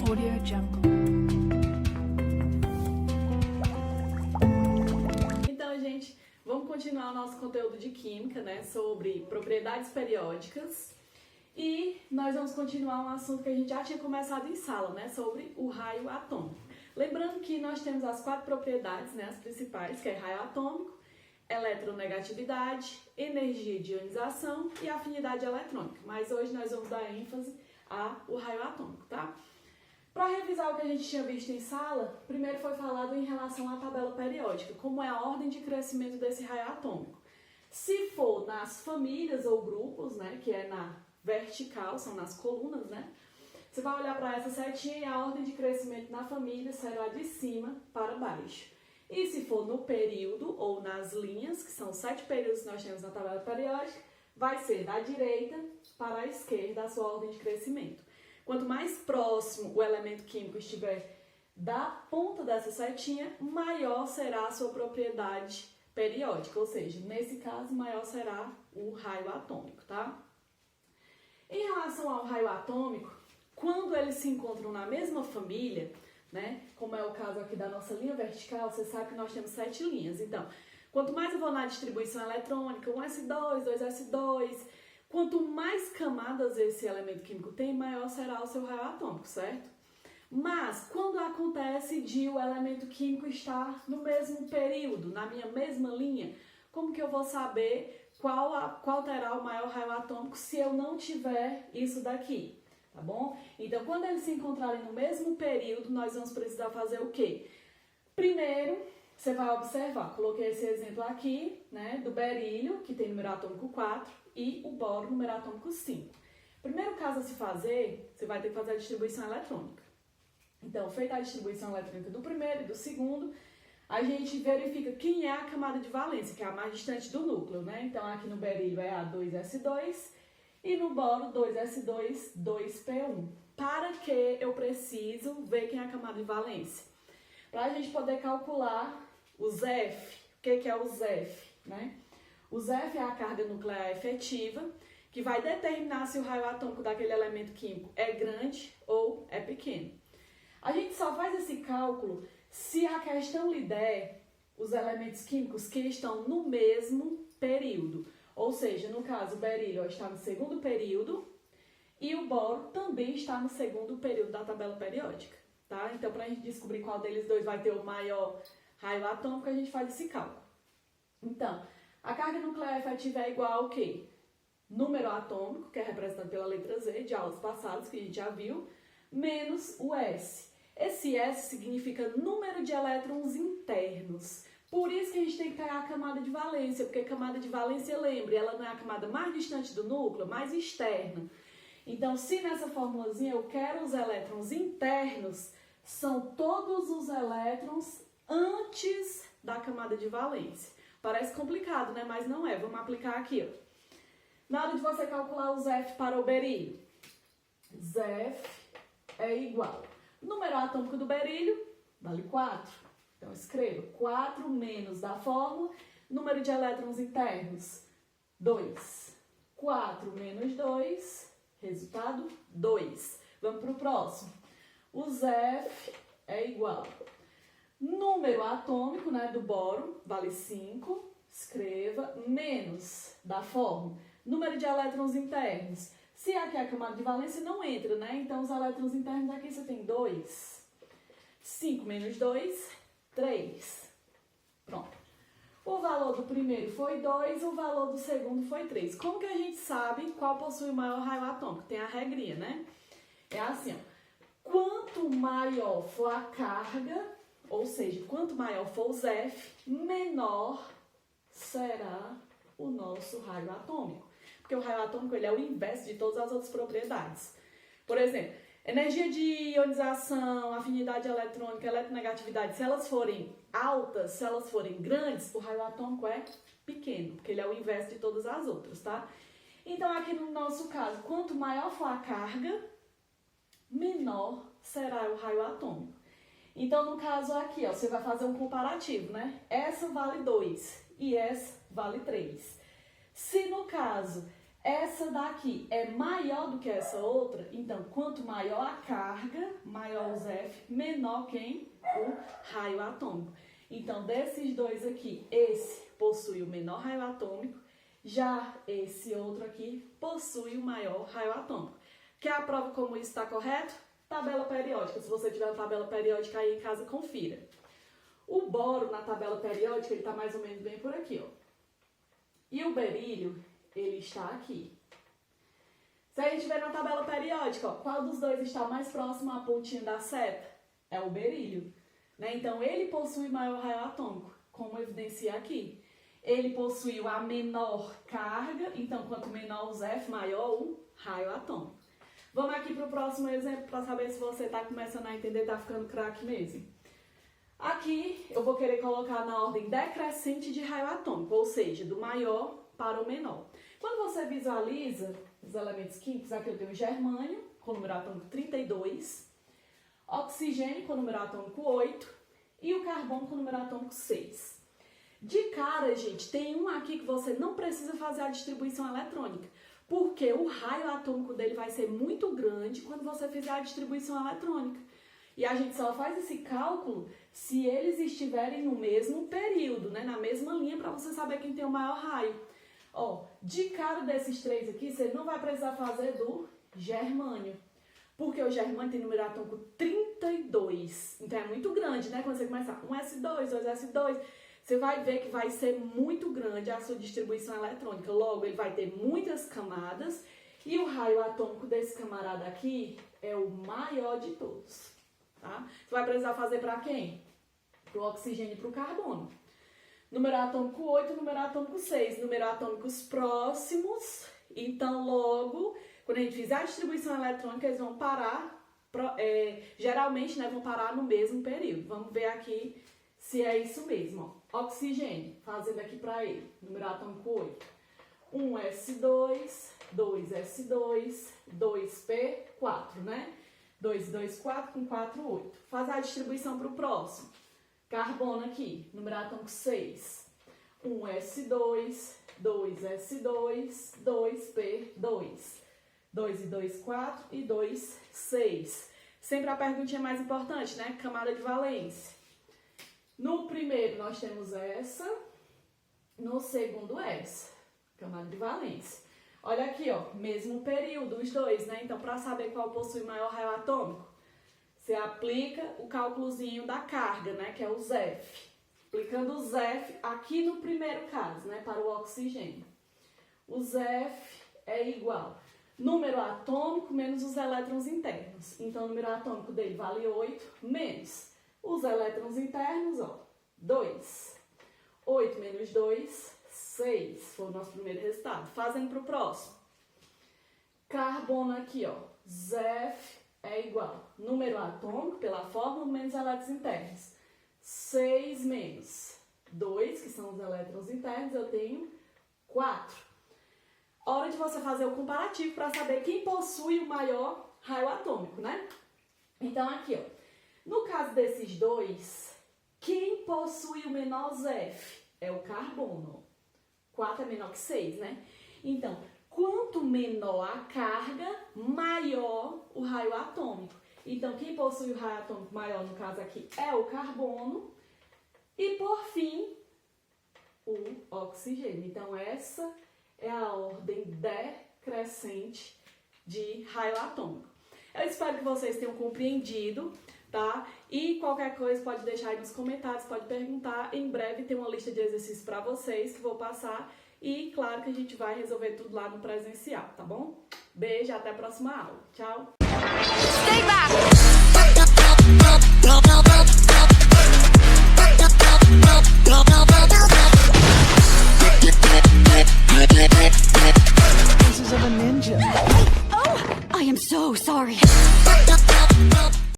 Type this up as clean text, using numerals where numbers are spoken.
Audio Jungle. Então, gente, vamos continuar o nosso conteúdo de química, né, sobre propriedades periódicas. E nós vamos continuar um assunto que a gente já tinha começado em sala, né, sobre o raio atômico. Lembrando que nós temos as 4 propriedades, né, as principais, que é raio atômico, eletronegatividade, energia de ionização e afinidade eletrônica. Mas hoje nós vamos dar ênfase ao raio atômico, tá? Para revisar o que a gente tinha visto em sala, primeiro foi falado em relação à tabela periódica, como é a ordem de crescimento desse raio atômico. Se for nas famílias ou grupos, né, que é na vertical, são nas colunas, né, você vai olhar para essa setinha e a ordem de crescimento na família será de cima para baixo. E se for no período ou nas linhas, que são 7 períodos que nós temos na tabela periódica, vai ser da direita para a esquerda a sua ordem de crescimento. Quanto mais próximo o elemento químico estiver da ponta dessa setinha, maior será a sua propriedade periódica, ou seja, nesse caso, maior será o raio atômico, tá? Em relação ao raio atômico, quando eles se encontram na mesma família, né, como é o caso aqui da nossa linha vertical, você sabe que nós temos 7 linhas. Então, quanto mais eu vou na distribuição eletrônica, 1s2, 2s2, quanto mais camadas esse elemento químico tem, maior será o seu raio atômico, certo? Mas, quando acontece de o elemento químico estar no mesmo período, na minha mesma linha, como que eu vou saber qual terá o maior raio atômico se eu não tiver isso daqui? Tá bom? Então, quando eles se encontrarem no mesmo período, nós vamos precisar fazer o quê? Primeiro, você vai observar, coloquei esse exemplo aqui, né, do berílio, que tem número atômico 4, e o boro, número atômico 5. Primeiro caso a se fazer, você vai ter que fazer a distribuição eletrônica. Então, feita a distribuição eletrônica do primeiro e do segundo, a gente verifica quem é a camada de valência, que é a mais distante do núcleo, né? Então, aqui no berílio é a 2s2, e no boro 2s2, 2p1. Para que eu preciso ver quem é a camada de valência? Para a gente poder calcular os F. O que é os F? Né? Os F é a carga nuclear efetiva, que vai determinar se o raio atômico daquele elemento químico é grande ou é pequeno. A gente só faz esse cálculo se a questão lhe der os elementos químicos que estão no mesmo período. Ou seja, no caso, o berílio está no segundo período e o boro também está no segundo período da tabela periódica, tá? Então, para a gente descobrir qual deles dois vai ter o maior raio atômico, a gente faz esse cálculo. Então, a carga nuclear efetiva é igual ao quê? Número atômico, que é representado pela letra Z, de aulas passadas, que a gente já viu, menos o S. Esse S significa número de elétrons internos. Por isso que a gente tem que pegar a camada de valência, porque a camada de valência, lembre, ela não é a camada mais distante do núcleo, mais externa. Então, se nessa formulazinha eu quero os elétrons internos, são todos os elétrons antes da camada de valência. Parece complicado, né? Mas não é. Vamos aplicar aqui, ó. Na hora de você calcular os F para o berílio, F é igual. Número atômico do berílio vale 4. Então, escreva 4 menos da fórmula, número de elétrons internos, 2. 4 menos 2, resultado 2. Vamos para o próximo. Os F é igual. Número atômico, né, do boro, vale 5. Escreva menos da fórmula. Número de elétrons internos. Se aqui a camada de valência não entra, né? Então, os elétrons internos aqui você tem 2. 5 menos 2, 3. Pronto. O valor do primeiro foi 2, o valor do segundo foi 3. Como que a gente sabe qual possui o maior raio atômico? Tem a regrinha, né? É assim, ó. Quanto maior for a carga, ou seja, quanto maior for os F, menor será o nosso raio atômico. Porque o raio atômico ele é o inverso de todas as outras propriedades. Por exemplo, energia de ionização, afinidade eletrônica, eletronegatividade, se elas forem altas, se elas forem grandes, o raio atômico é pequeno, porque ele é o inverso de todas as outras, tá? Então, aqui no nosso caso, quanto maior for a carga, menor será o raio atômico. Então, no caso aqui, ó, você vai fazer um comparativo, né? Essa vale 2 e essa vale 3. Se no caso essa daqui é maior do que essa outra, então quanto maior a carga, maior os F, menor quem? O raio atômico. Então, desses dois aqui, esse possui o menor raio atômico, já esse outro aqui possui o maior raio atômico. Quer a prova como isso está correto? Tabela periódica. Se você tiver uma tabela periódica aí em casa, confira. O boro na tabela periódica, ele está mais ou menos bem por aqui, ó. E o berílio, ele está aqui. Se a gente ver na tabela periódica, ó, qual dos dois está mais próximo à pontinha da seta? É o berílio, né? Então, ele possui maior raio atômico, como evidencia aqui. Ele possui a menor carga, então, quanto menor os F, maior o raio atômico. Vamos aqui para o próximo exemplo, para saber se você está começando a entender, está ficando craque mesmo. Aqui, eu vou querer colocar na ordem decrescente de raio atômico, ou seja, do maior para o menor. Quando você visualiza os elementos químicos, aqui eu tenho germânio, com número atômico 32, oxigênio, com número atômico 8, e o carbono, com número atômico 6. De cara, gente, tem um aqui que você não precisa fazer a distribuição eletrônica, porque o raio atômico dele vai ser muito grande quando você fizer a distribuição eletrônica. E a gente só faz esse cálculo se eles estiverem no mesmo período, né? Na mesma linha, para você saber quem tem o maior raio. Ó, de cara desses três aqui, você não vai precisar fazer do germânio, porque o germânio tem número atômico 32. Então é muito grande, né? Quando você começar 1s2, 2s2, você vai ver que vai ser muito grande a sua distribuição eletrônica. Logo, ele vai ter muitas camadas e o raio atômico desse camarada aqui é o maior de todos, tá? Você vai precisar fazer para quem? Para o oxigênio e para o carbono. Número atômico 8, número atômico 6. Número atômicos próximos. Então, logo, quando a gente fizer a distribuição eletrônica, eles vão parar, geralmente, né, vão parar no mesmo período. Vamos ver aqui se é isso mesmo. Ó. Oxigênio, fazendo aqui para ele. Número atômico 8. 1s2, 2s2, 2p4, né? 2 e 2, 4, com 4, 8. Faz a distribuição para o próximo. Carbono aqui, número atômico 6. 1s2, 2s2, 2p2. 2 e 2, 4 e 2, 6. Sempre a perguntinha mais importante, né? Camada de valência. No primeiro nós temos essa, no segundo essa. Camada de valência. Olha aqui, ó, mesmo período, os dois, né? Então, para saber qual possui maior raio atômico, você aplica o cálculozinho da carga, né? Que é os F. Aplicando os F aqui no primeiro caso, né? Para o oxigênio. Os F é igual número atômico menos os elétrons internos. Então, o número atômico dele vale 8 menos os elétrons internos, ó, 2. 8 menos 2, 6. Foi o nosso primeiro resultado. Fazendo para o próximo. Carbono aqui, ó. Zf é igual número atômico pela fórmula menos elétrons internos. 6 menos 2, que são os elétrons internos, eu tenho 4. Hora de você fazer o comparativo para saber quem possui o maior raio atômico, né? Então, aqui, ó. No caso desses dois, quem possui o menor Zf? É o carbono. 4 é menor que 6, né? Então, quanto menor a carga, maior o raio atômico. Então, quem possui o raio atômico maior, no caso aqui, é o carbono. E, por fim, o oxigênio. Então, essa é a ordem decrescente de raio atômico. Eu espero que vocês tenham compreendido, tá? E qualquer coisa pode deixar aí nos comentários, pode perguntar. Em breve tem uma lista de exercícios para vocês que vou passar. E claro que a gente vai resolver tudo lá no presencial, tá bom? Beijo, até a próxima aula. Tchau! Stay back.